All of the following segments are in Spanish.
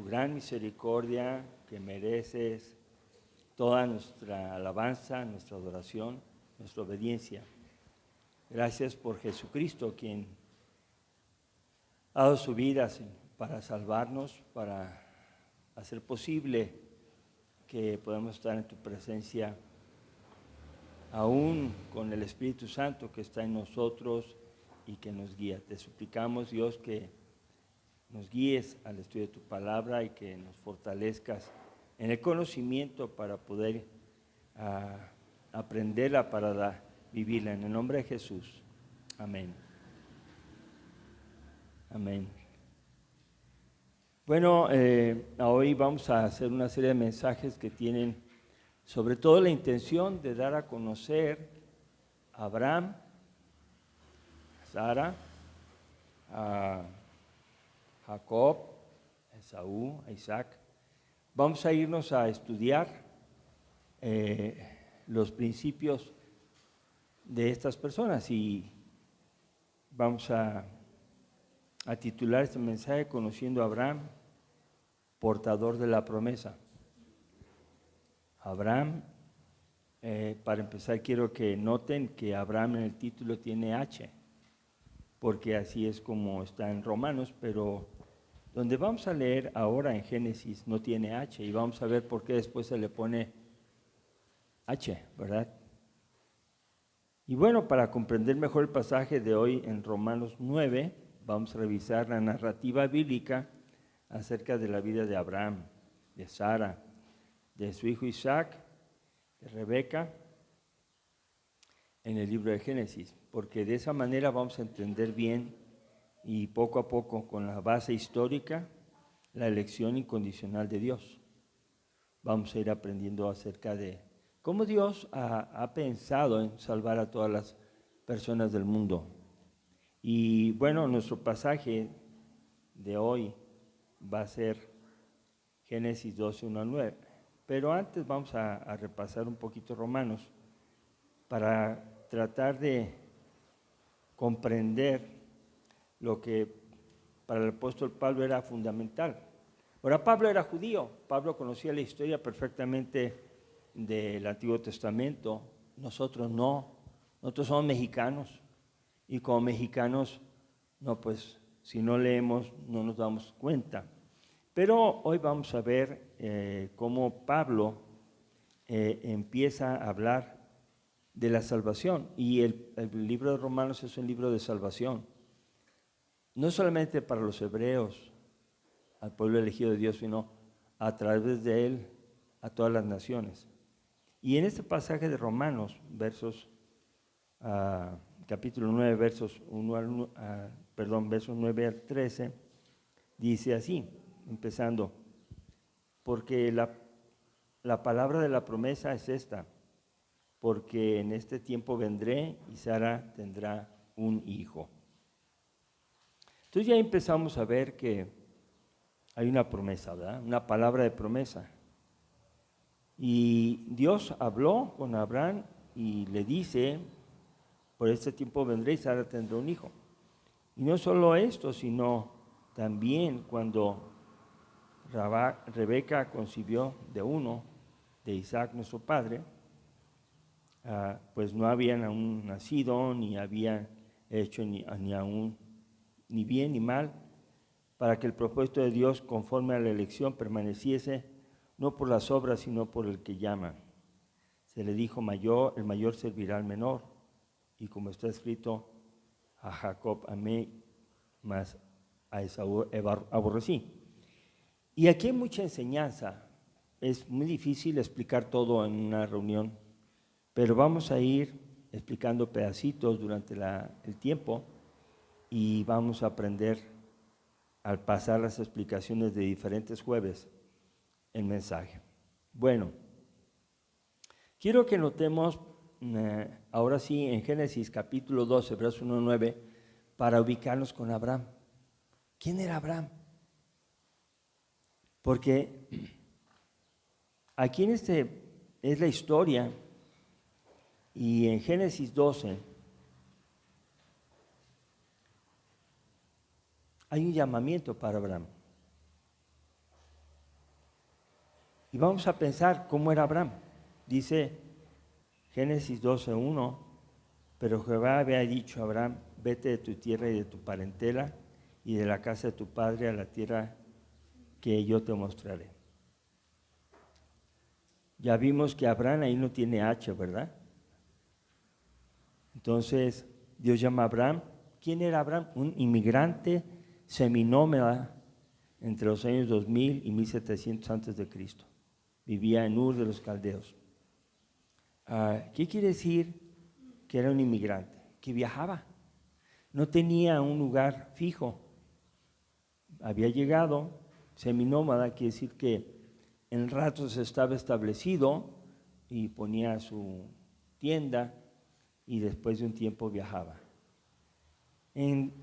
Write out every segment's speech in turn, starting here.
tu gran misericordia, que mereces toda nuestra alabanza, nuestra adoración, nuestra obediencia. Gracias por Jesucristo, quien ha dado su vida para salvarnos, para hacer posible que podamos estar en tu presencia, aún con el Espíritu Santo que está en nosotros y que nos guía. Te suplicamos, Dios, que nos guíes al estudio de tu palabra y que nos fortalezcas en el conocimiento para poder aprenderla, para vivirla. En el nombre de Jesús. Amén. Amén. Bueno, hoy vamos a hacer una serie de mensajes que tienen sobre todo la intención de dar a conocer a Abraham, a Sara, a Jacob, a Esaú, a Isaac. Vamos a irnos a estudiar los principios de estas personas y vamos a titular este mensaje Conociendo a Abraham, portador de la promesa. Abraham, para empezar quiero que noten que Abraham en el título tiene H, porque así es como está en Romanos, pero donde vamos a leer ahora en Génesis no tiene H y vamos a ver por qué después se le pone H, ¿verdad? Y bueno, para comprender mejor el pasaje de hoy en Romanos 9, vamos a revisar la narrativa bíblica acerca de la vida de Abraham, de Sara, de su hijo Isaac, de Rebeca, en el libro de Génesis, porque de esa manera vamos a entender bien y poco a poco, con la base histórica, la elección incondicional de Dios. Vamos a ir aprendiendo acerca de cómo Dios ha pensado en salvar a todas las personas del mundo. Y bueno, nuestro pasaje de hoy va a ser Génesis 12, 1 al 9. Pero antes vamos a repasar un poquito Romanos para tratar de comprender lo que para el apóstol Pablo era fundamental. Ahora, Pablo era judío, Pablo conocía la historia perfectamente del Antiguo Testamento, nosotros no, nosotros somos mexicanos y como mexicanos, no, pues si no leemos no nos damos cuenta. Pero hoy vamos a ver cómo Pablo empieza a hablar de la salvación y el libro de Romanos es un libro de salvación. No solamente para los hebreos, al pueblo elegido de Dios, sino a través de él a todas las naciones. Y en este pasaje de Romanos, capítulo 9, versos 9 al 13, dice así, empezando, porque la palabra de la promesa es esta, porque en este tiempo vendré y Sara tendrá un hijo. Entonces ya empezamos a ver que hay una promesa, ¿verdad? Una palabra de promesa. Y Dios habló con Abraham y le dice, por este tiempo vendré y Sara tendrá un hijo. Y no solo esto, sino también cuando Rebeca concibió de Isaac nuestro padre, pues no habían aún nacido, ni habían hecho ni bien ni mal, para que el propósito de Dios conforme a la elección permaneciese, no por las obras, sino por el que llama. Se le dijo el mayor servirá al menor, y como está escrito, a Jacob amé, mas a Esaú aborrecí. Y aquí hay mucha enseñanza, es muy difícil explicar todo en una reunión, pero vamos a ir explicando pedacitos durante el tiempo y vamos a aprender al pasar las explicaciones de diferentes jueves el mensaje. Bueno, quiero que notemos ahora sí en Génesis capítulo 12, verso 1 al 9, para ubicarnos con Abraham. ¿Quién era Abraham? Porque aquí en es la historia y en Génesis 12 hay un llamamiento para Abraham. Y vamos a pensar cómo era Abraham. Dice Génesis 12:1, pero Jehová había dicho a Abraham, vete de tu tierra y de tu parentela y de la casa de tu padre a la tierra que yo te mostraré. Ya vimos que Abraham ahí no tiene H, ¿verdad? Entonces Dios llama a Abraham. ¿Quién era Abraham? Un inmigrante seminómada entre los años 2000 y 1700 antes de Cristo. Vivía en Ur de los Caldeos. ¿Qué quiere decir que era un inmigrante? Que viajaba. No tenía un lugar fijo. Había llegado, seminómada, quiere decir que en ratos estaba establecido y ponía su tienda y después de un tiempo viajaba. En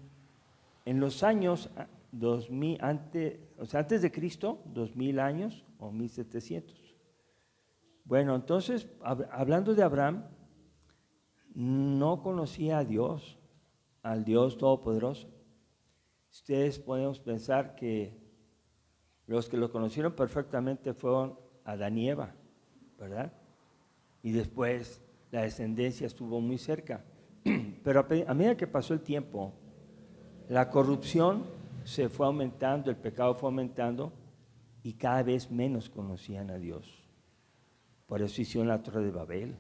los años 2000, antes de Cristo, 2000 años o 1700. Bueno, entonces, hablando de Abraham, no conocía a Dios, al Dios Todopoderoso. Ustedes podemos pensar que los que lo conocieron perfectamente fueron Adán y Eva, ¿verdad? Y después la descendencia estuvo muy cerca. Pero a medida que pasó el tiempo, la corrupción se fue aumentando, el pecado fue aumentando y cada vez menos conocían a Dios. Por eso hicieron la Torre de Babel.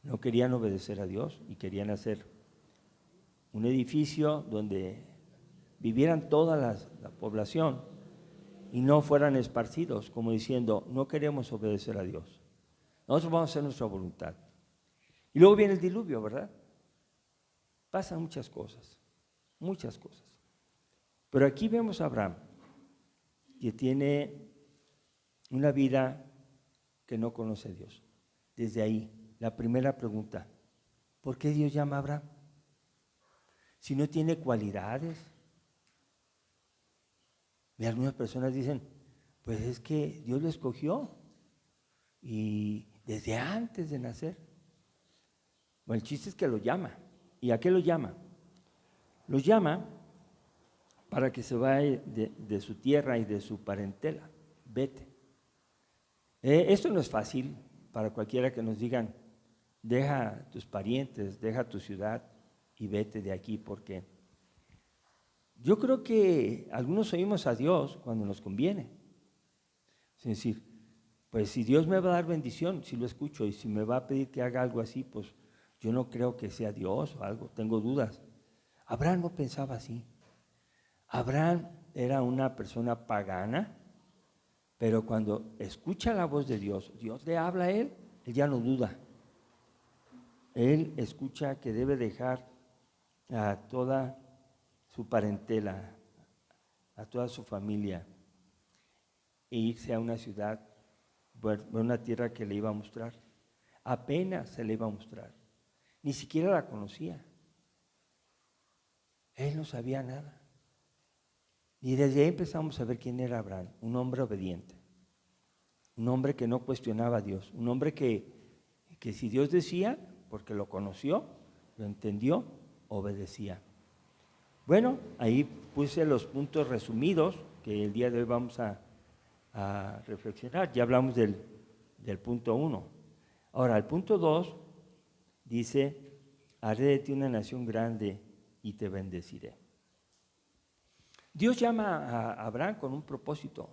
No querían obedecer a Dios y querían hacer un edificio donde vivieran toda la población y no fueran esparcidos, como diciendo, no queremos obedecer a Dios. Nosotros vamos a hacer nuestra voluntad. Y luego viene el diluvio, ¿verdad? Pasan muchas cosas, muchas cosas. Pero aquí vemos a Abraham, que tiene una vida que no conoce a Dios. Desde ahí, la primera pregunta, ¿por qué Dios llama a Abraham? Si no tiene cualidades. Y algunas personas dicen, pues es que Dios lo escogió y desde antes de nacer. Bueno, el chiste es que lo llama. ¿Y a qué lo llama? Lo llama para que se vaya de su tierra y de su parentela. Vete. Esto no es fácil para cualquiera que nos digan, deja tus parientes, deja tu ciudad y vete de aquí, porque yo creo que algunos oímos a Dios cuando nos conviene. Es decir, pues si Dios me va a dar bendición, si lo escucho, y si me va a pedir que haga algo así, pues yo no creo que sea Dios o algo, tengo dudas. Abraham no pensaba así. Abraham era una persona pagana, pero cuando escucha la voz de Dios, Dios le habla a él ya no duda. Él escucha que debe dejar a toda su parentela, a toda su familia, e irse a una ciudad, a una tierra que le iba a mostrar. Apenas se le iba a mostrar. Ni siquiera la conocía. Él no sabía nada. Y desde ahí empezamos a ver quién era Abraham, un hombre obediente, un hombre que no cuestionaba a Dios, un hombre que si Dios decía, porque lo conoció, lo entendió, obedecía. Bueno, ahí puse los puntos resumidos que el día de hoy vamos a reflexionar. Ya hablamos del punto 1. Ahora, el punto 2 dice, haré de ti una nación grande y te bendeciré. Dios llama a Abraham con un propósito.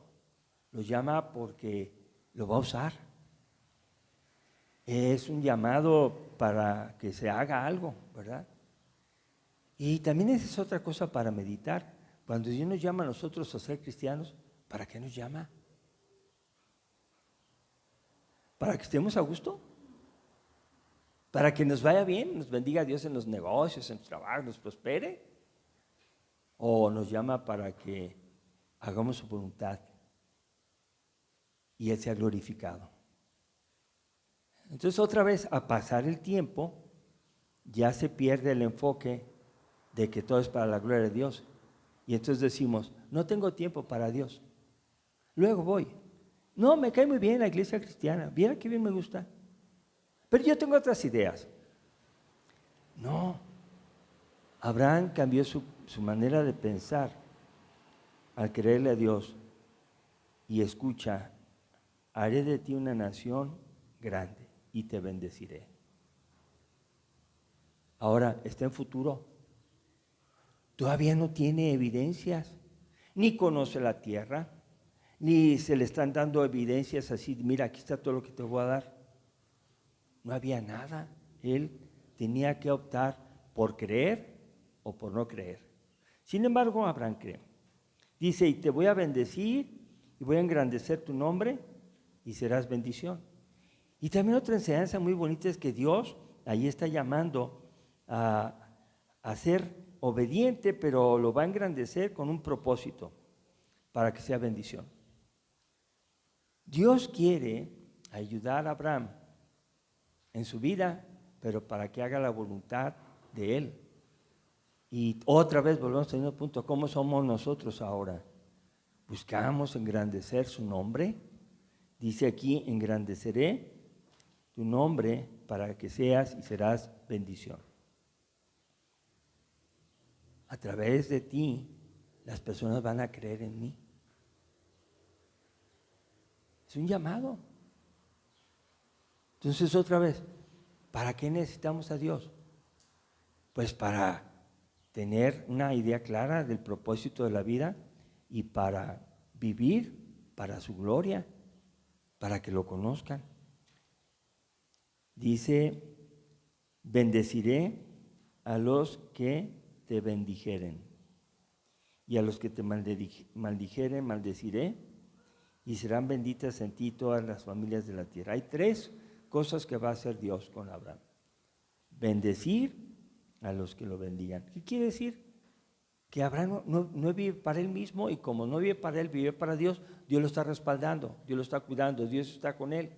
Lo llama porque lo va a usar. Es un llamado para que se haga algo, ¿verdad? Y también esa es otra cosa para meditar. Cuando Dios nos llama a nosotros a ser cristianos, ¿para qué nos llama? ¿Para que estemos a gusto? ¿Para que nos vaya bien, nos bendiga Dios en los negocios, en el trabajo, nos prospere? ¿O nos llama para que hagamos su voluntad y Él sea glorificado? Entonces otra vez, a pasar el tiempo, ya se pierde el enfoque de que todo es para la gloria de Dios. Y entonces decimos, no tengo tiempo para Dios. Luego voy. No, me cae muy bien la iglesia cristiana. Viera qué bien me gusta. Pero yo tengo otras ideas. No. Abraham cambió su manera de pensar al creerle a Dios y escucha haré de ti una nación grande y te bendeciré. Ahora está en futuro. Todavía no tiene evidencias, ni conoce la tierra, ni se le están dando evidencias así, mira, aquí está todo lo que te voy a dar. No había nada. Él tenía que optar por creer o por no creer. Sin embargo, Abraham cree. Dice, y te voy a bendecir y voy a engrandecer tu nombre y serás bendición. Y también otra enseñanza muy bonita es que Dios ahí está llamando a ser obediente, pero lo va a engrandecer con un propósito para que sea bendición. Dios quiere ayudar a Abraham en su vida, pero para que haga la voluntad de Él. Y otra vez volvemos al mismo punto, ¿cómo somos nosotros ahora? ¿Buscamos engrandecer su nombre? Dice aquí, engrandeceré tu nombre para que seas y serás bendición. A través de ti, las personas van a creer en mí. Es un llamado. Entonces, otra vez, ¿para qué necesitamos a Dios? Pues para tener una idea clara del propósito de la vida y para vivir para su gloria, para que lo conozcan. Dice, bendeciré a los que te bendijeren, y a los que te maldijeren, maldeciré, y serán benditas en ti todas las familias de la tierra. Hay 3 cosas que va a hacer Dios con Abraham. Bendecir a los que lo bendigan. ¿Qué quiere decir? Que Abraham no vive para él mismo, y como no vive para él, vive para Dios. Dios lo está respaldando, Dios lo está cuidando, Dios está con él.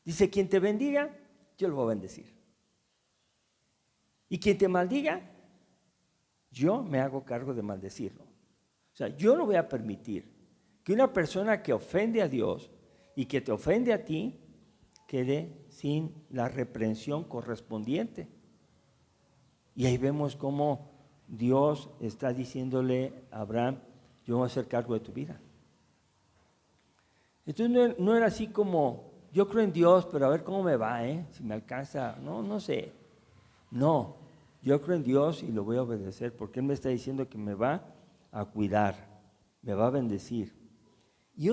Dice, quien te bendiga, yo lo voy a bendecir. Y quien te maldiga, yo me hago cargo de maldecirlo. O sea, yo no voy a permitir que una persona que ofende a Dios y que te ofende a ti quede sin la reprensión correspondiente. Y ahí vemos cómo Dios está diciéndole a Abraham, yo voy a hacer cargo de tu vida. Entonces no era así como, yo creo en Dios, pero a ver cómo me va, si me alcanza, no sé. No, yo creo en Dios y lo voy a obedecer, porque Él me está diciendo que me va a cuidar, me va a bendecir. Y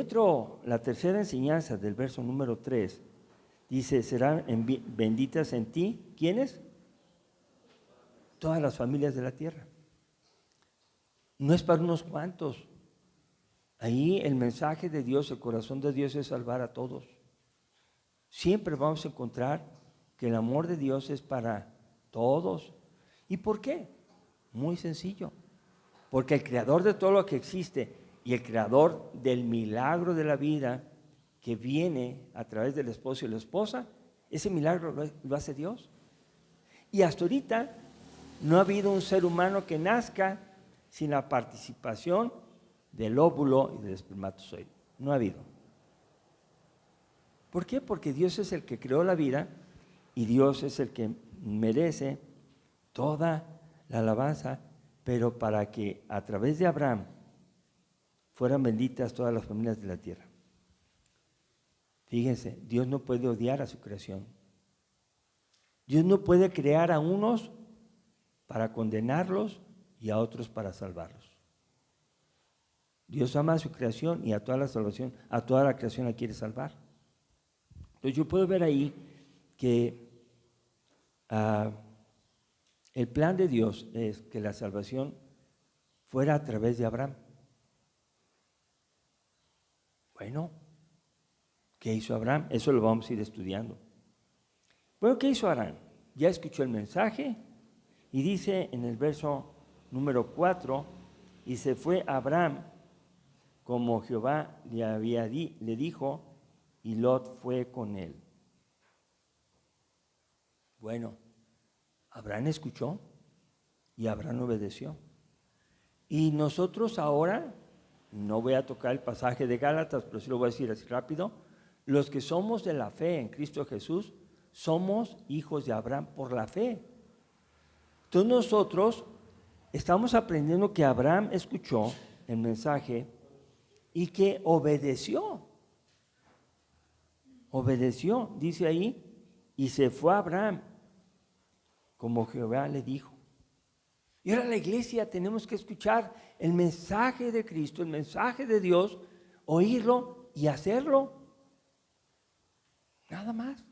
la tercera enseñanza del verso número 3, dice, serán benditas en ti, ¿quiénes? Todas las familias de la tierra. No es para unos cuantos. Ahí el mensaje de Dios, el corazón de Dios es salvar a todos. Siempre vamos a encontrar que el amor de Dios es para todos. ¿Y por qué? Muy sencillo. Porque el creador de todo lo que existe y el creador del milagro de la vida que viene a través del esposo y la esposa, ese milagro lo hace Dios. Y hasta ahorita no ha habido un ser humano que nazca sin la participación del óvulo y del espermatozoide. No ha habido. ¿Por qué? Porque Dios es el que creó la vida y Dios es el que merece toda la alabanza, pero para que a través de Abraham fueran benditas todas las familias de la tierra. Fíjense, Dios no puede odiar a su creación. Dios no puede crear a unos para condenarlos y a otros para salvarlos. Dios ama a su creación y a toda la salvación, a toda la creación la quiere salvar. Entonces yo puedo ver ahí que el plan de Dios es que la salvación fuera a través de Abraham. Bueno, ¿qué hizo Abraham? Eso lo vamos a ir estudiando. Bueno, ¿qué hizo Abraham? Ya escuchó el mensaje y dice en el verso número 4, y se fue Abraham como Jehová le dijo, y Lot fue con él. Bueno, Abraham escuchó y Abraham obedeció. Y nosotros ahora, no voy a tocar el pasaje de Gálatas, pero sí lo voy a decir así rápido, los que somos de la fe en Cristo Jesús, somos hijos de Abraham por la fe. Entonces nosotros estamos aprendiendo que Abraham escuchó el mensaje y que obedeció. obedeció, dice ahí, y se fue a Abraham, como Jehová le dijo. Y ahora la iglesia tenemos que escuchar el mensaje de Cristo, el mensaje de Dios, oírlo y hacerlo. Nada más.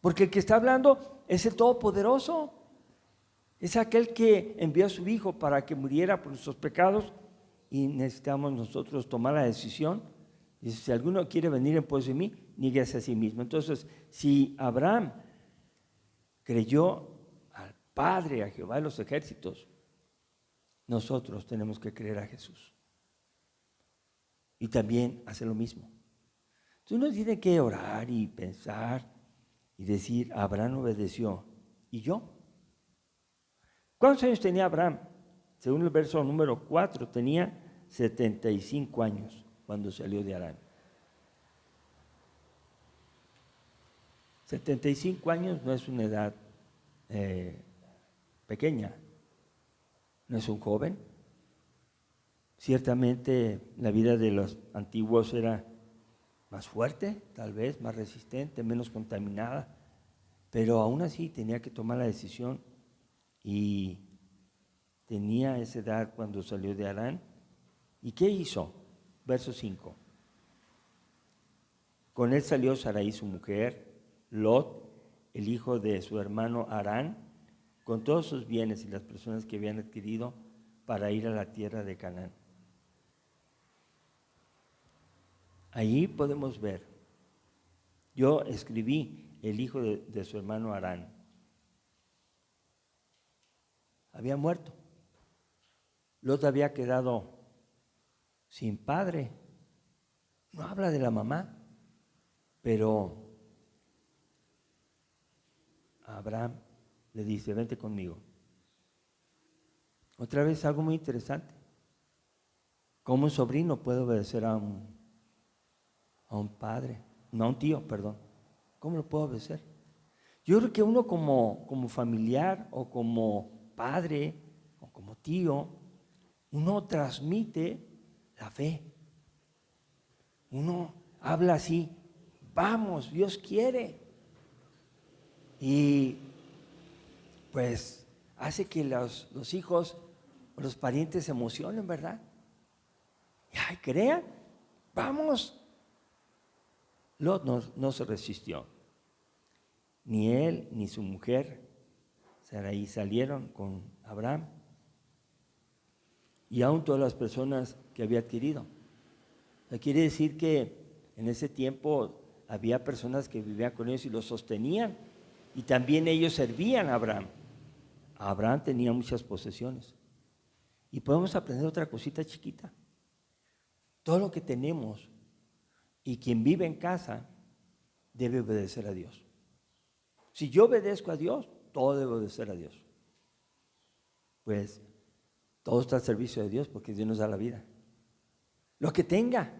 Porque el que está hablando es el Todopoderoso. Es aquel que envió a su Hijo para que muriera por nuestros pecados y necesitamos nosotros tomar la decisión. Dice, si alguno quiere venir en pos de mí, níguese a sí mismo. Entonces, si Abraham creyó al Padre, a Jehová de los ejércitos, nosotros tenemos que creer a Jesús. Y también hacer lo mismo. Entonces uno tiene que orar y pensar y decir, Abraham obedeció. ¿Y yo? ¿Cuántos años tenía Abraham? Según el verso número 4, tenía 75 años cuando salió de Harán. 75 años no es una edad pequeña, no es un joven. Ciertamente la vida de los antiguos era más fuerte, tal vez, más resistente, menos contaminada, pero aún así tenía que tomar la decisión y tenía esa edad cuando salió de Harán. ¿Y qué hizo? Verso 5. Con él salió Sarai su mujer, Lot, el hijo de su hermano Harán, con todos sus bienes y las personas que habían adquirido para ir a la tierra de Canaán. Ahí podemos ver, yo escribí el hijo de su hermano Harán. Había muerto. Lot había quedado sin padre. No habla de la mamá, pero Abraham le dice, vente conmigo. Otra vez algo muy interesante. ¿Cómo un sobrino puede obedecer a un padre? No, a un tío, perdón. ¿Cómo lo puede obedecer? Yo creo que uno como familiar o como padre o como tío, uno transmite la fe. Uno habla así, vamos, Dios quiere. Y pues hace que los hijos o los parientes se emocionen, ¿verdad? Y ay, crean, vamos. Lot no se resistió. Ni él ni su mujer Sarai salieron con Abraham. Y aún todas las personas que había adquirido. O sea, quiere decir que en ese tiempo había personas que vivían con ellos y los sostenían. Y también ellos servían a Abraham. Abraham tenía muchas posesiones. Y podemos aprender otra cosita chiquita. Todo lo que tenemos y quien vive en casa debe obedecer a Dios. Si yo obedezco a Dios, todo debe obedecer a Dios. Pues todo está al servicio de Dios porque Dios nos da la vida. Lo que tenga,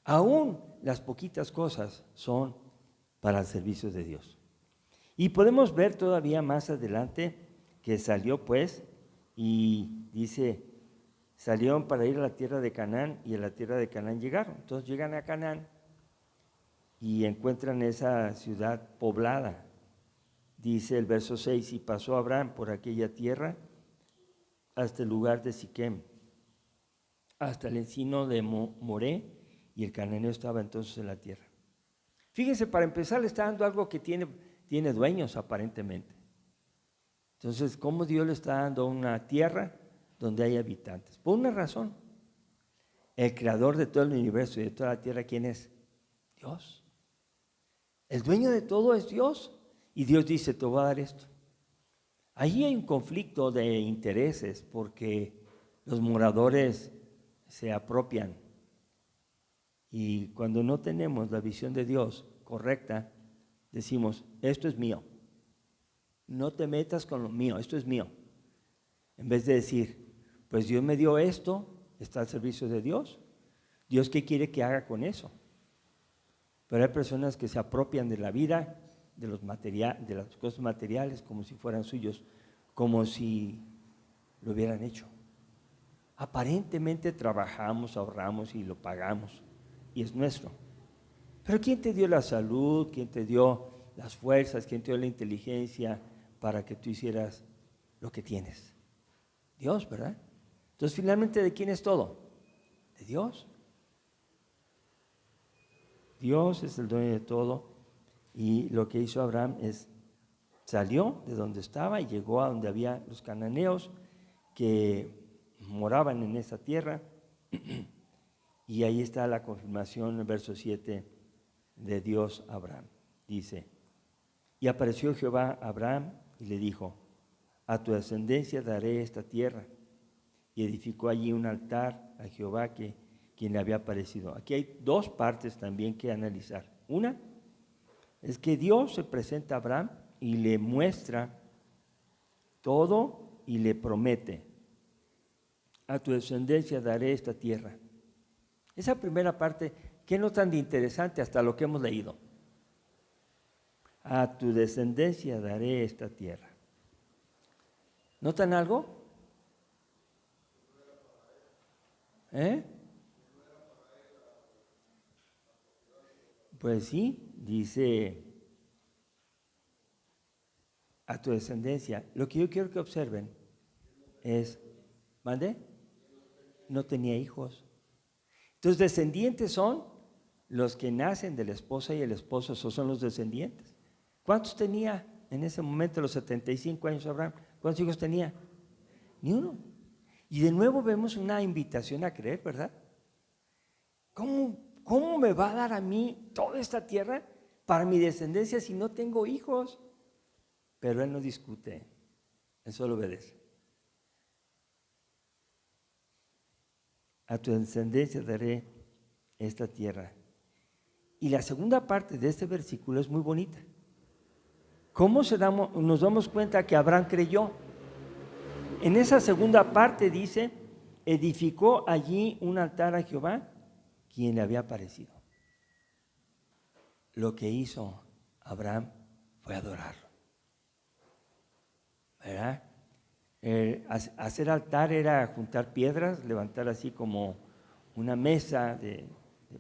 aún las poquitas cosas son para el servicio de Dios. Y podemos ver todavía más adelante que salió pues y dice, salieron para ir a la tierra de Canaán y a la tierra de Canaán llegaron. Entonces llegan a Canaán y encuentran esa ciudad poblada. Dice el verso 6, y pasó Abraham por aquella tierra hasta el lugar de Siquem, hasta el encino de Moré, y el cananeo estaba entonces en la tierra. Fíjense, para empezar le está dando algo que tiene dueños aparentemente. Entonces, ¿cómo Dios le está dando una tierra donde hay habitantes? Por una razón. El creador de todo el universo y de toda la tierra, ¿quién es? Dios. El dueño de todo es Dios. Y Dios dice, te voy a dar esto. Allí hay un conflicto de intereses porque los moradores se apropian. Y cuando no tenemos la visión de Dios correcta, decimos, esto es mío. No te metas con lo mío, esto es mío. En vez de decir, pues Dios me dio esto, está al servicio de Dios. Dios, ¿qué quiere que haga con eso? Pero hay personas que se apropian de la vida, de las cosas materiales, como si fueran suyos, como si lo hubieran hecho. Aparentemente trabajamos, ahorramos y lo pagamos, y es nuestro. Pero ¿quién te dio la salud? ¿Quién te dio las fuerzas? ¿Quién te dio la inteligencia para que tú hicieras lo que tienes? Dios, ¿verdad? Entonces, finalmente, ¿de quién es todo? De Dios. Dios es el dueño de todo. Y lo que hizo Abraham es, salió de donde estaba y llegó a donde había los cananeos que moraban en esa tierra. Y ahí está la confirmación en el verso 7 de Dios a Abraham. Dice, y apareció Jehová a Abraham y le dijo, a tu descendencia daré esta tierra. Y edificó allí un altar a Jehová quien le había aparecido. Aquí hay dos partes también que analizar. Una es que Dios se presenta a Abraham y le muestra todo y le promete, a tu descendencia daré esta tierra. Esa primera parte, ¿qué notan de interesante hasta lo que hemos leído? A tu descendencia daré esta tierra. ¿Notan algo? Pues sí, dice a tu descendencia. Lo que yo quiero que observen es, ¿mande? No tenía hijos. Entonces, descendientes son los que nacen de la esposa y el esposo, esos son los descendientes. ¿Cuántos tenía en ese momento, los 75 años Abraham? ¿Cuántos hijos tenía? Ni uno. Y de nuevo vemos una invitación a creer, ¿verdad? ¿Cómo me va a dar a mí toda esta tierra para mi descendencia si no tengo hijos? Pero él no discute, él solo obedece. A tu descendencia daré esta tierra. Y la segunda parte de este versículo es muy bonita. ¿Cómo nos damos cuenta que Abraham creyó? En esa segunda parte dice, edificó allí un altar a Jehová, quien le había aparecido. Lo que hizo Abraham fue adorarlo. ¿Verdad? Hacer altar era juntar piedras, levantar así como una mesa de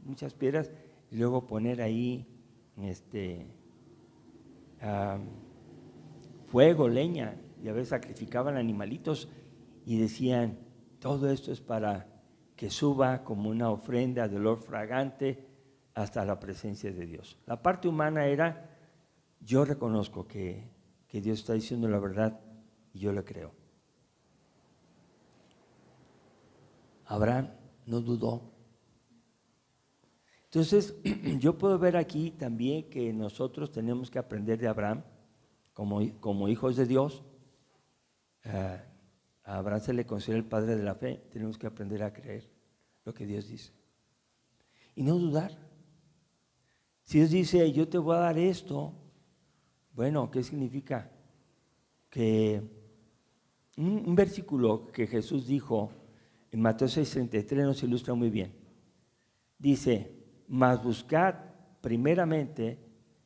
muchas piedras y luego poner ahí fuego, leña, y a veces sacrificaban animalitos y decían, todo esto es para que suba como una ofrenda de olor fragante hasta la presencia de Dios. La parte humana era, yo reconozco que Dios está diciendo la verdad y yo le creo. Abraham no dudó. Entonces, yo puedo ver aquí también que nosotros tenemos que aprender de Abraham como hijos de Dios. A Abraham se le considera el padre de la fe. Tenemos que aprender a creer lo que Dios dice. Y no dudar. Si Dios dice, yo te voy a dar esto, bueno, ¿qué significa? Que un versículo que Jesús dijo en Mateo 6:33 nos ilustra muy bien. Dice, mas buscad primeramente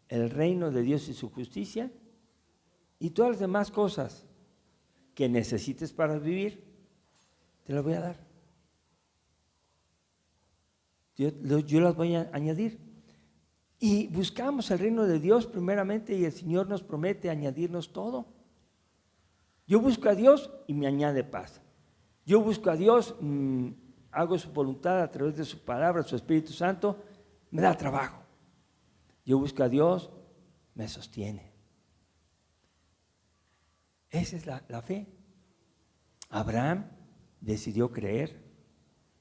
el reino de Dios y su justicia, y todas las demás cosas que necesites para vivir, te las voy a dar. Yo las voy a añadir. Y buscamos el reino de Dios primeramente y el Señor nos promete añadirnos todo. Yo busco a Dios y me añade paz. Yo busco a Dios, hago su voluntad a través de su palabra, su Espíritu Santo, me da trabajo. Yo busco a Dios, me sostiene. Esa es la fe. Abraham decidió creer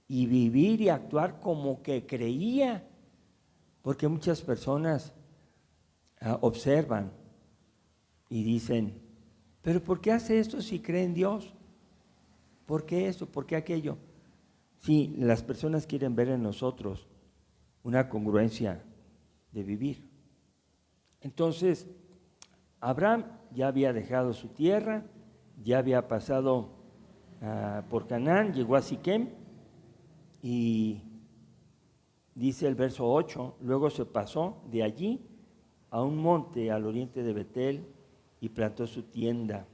y vivir y actuar como que creía, porque muchas personas observan y dicen, pero ¿por qué hace esto si cree en Dios? ¿Por qué esto? ¿Por qué aquello? Sí, las personas quieren ver en nosotros una congruencia de vivir. Entonces, Abraham ya había dejado su tierra, ya había pasado por Canaán, llegó a Siquem y dice el verso 8, luego se pasó de allí a un monte al oriente de Betel y plantó su tienda.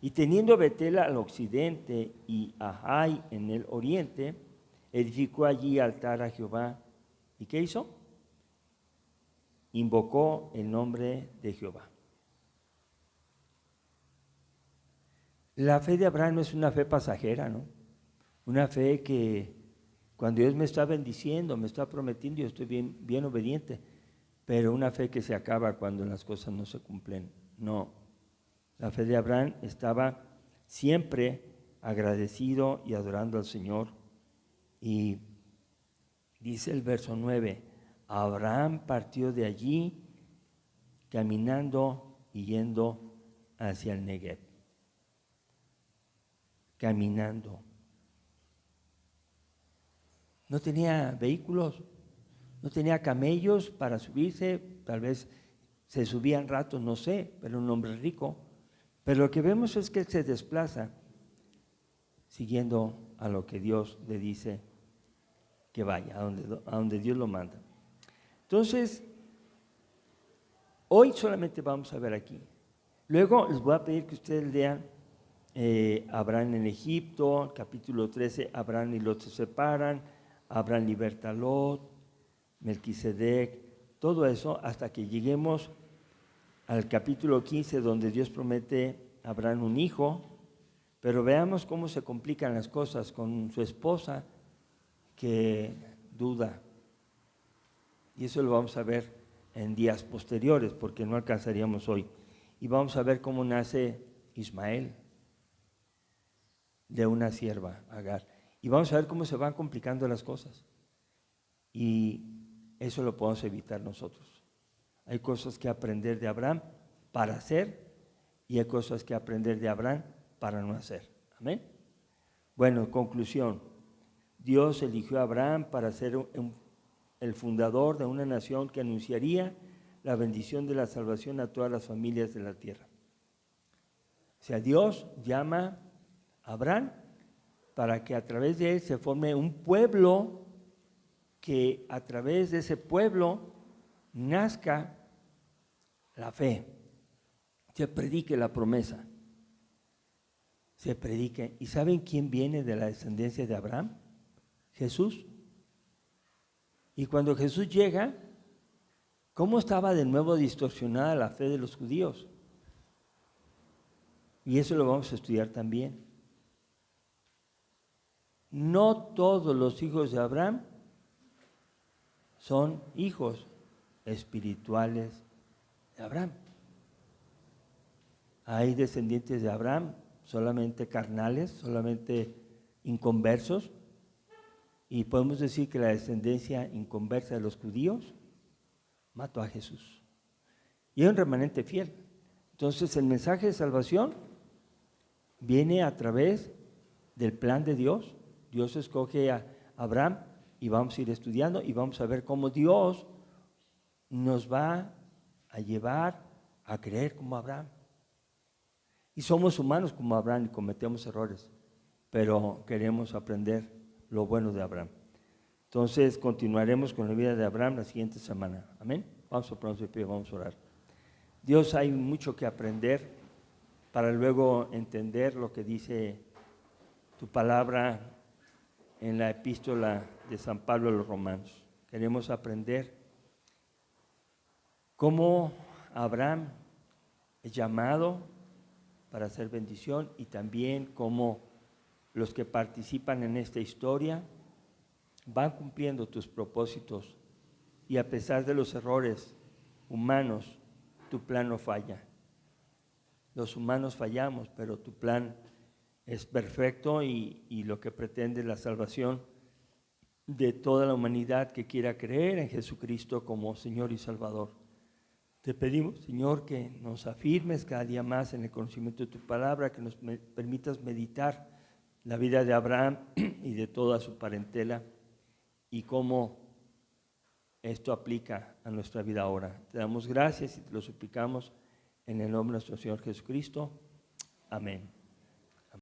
Y teniendo Betel al occidente y a Hai en el oriente, edificó allí altar a Jehová. ¿Y qué hizo? invocó el nombre de Jehová. La fe de Abraham no es una fe pasajera, ¿no? Una fe que cuando Dios me está bendiciendo, me está prometiendo, yo estoy bien obediente, pero una fe que se acaba cuando las cosas no se cumplen. No, la fe de Abraham estaba siempre agradecido y adorando al Señor. Y dice el verso 9, Abraham partió de allí caminando y yendo hacia el Negev. Caminando. No tenía vehículos, no tenía camellos para subirse, tal vez se subían ratos, no sé, pero un hombre rico. Pero lo que vemos es que él se desplaza siguiendo a lo que Dios le dice que vaya, a donde Dios lo manda. Entonces, hoy solamente vamos a ver aquí. Luego les voy a pedir que ustedes lean Abraham en Egipto, capítulo 13, Abraham y Lot se separan, Abraham liberta a Lot, Melquisedec, todo eso hasta que lleguemos al capítulo 15 donde Dios promete a Abraham un hijo, pero veamos cómo se complican las cosas con su esposa que duda. Y eso lo vamos a ver en días posteriores porque no alcanzaríamos hoy. Y vamos a ver cómo nace Ismael de una sierva, Agar. Y vamos a ver cómo se van complicando las cosas. Y eso lo podemos evitar nosotros. Hay cosas que aprender de Abraham para hacer y hay cosas que aprender de Abraham para no hacer. Amén. Bueno, conclusión. Dios eligió a Abraham para ser el fundador de una nación que anunciaría la bendición de la salvación a todas las familias de la tierra. O sea, Dios llama a Abraham para que a través de él se forme un pueblo, que a través de ese pueblo nazca la fe, se predique la promesa, se predique. ¿Y saben quién viene de la descendencia de Abraham? Jesús. Y cuando Jesús llega, ¿cómo estaba de nuevo distorsionada la fe de los judíos? Y eso lo vamos a estudiar también. No todos los hijos de Abraham son hijos espirituales de Abraham. Hay descendientes de Abraham solamente carnales, solamente inconversos, y podemos decir que la descendencia inconversa de los judíos mató a Jesús. Y hay un remanente fiel. Entonces el mensaje de salvación viene a través del plan de Dios. Dios escoge a Abraham y vamos a ir estudiando y vamos a ver cómo Dios nos va a llevar a creer como Abraham. Y somos humanos como Abraham y cometemos errores, pero queremos aprender lo bueno de Abraham. Entonces continuaremos con la vida de Abraham la siguiente semana. Amén. Vamos a ponernos de pie, vamos a orar. Dios, hay mucho que aprender para luego entender lo que dice tu palabra en la epístola de San Pablo a los Romanos. Queremos aprender cómo Abraham es llamado para hacer bendición y también cómo los que participan en esta historia van cumpliendo tus propósitos y a pesar de los errores humanos, tu plan no falla. Los humanos fallamos, pero tu plan es perfecto y lo que pretende es la salvación de toda la humanidad que quiera creer en Jesucristo como Señor y Salvador. Te pedimos, Señor, que nos afirmes cada día más en el conocimiento de tu palabra, que nos permitas meditar la vida de Abraham y de toda su parentela y cómo esto aplica a nuestra vida ahora. Te damos gracias y te lo suplicamos en el nombre de nuestro Señor Jesucristo. Amén.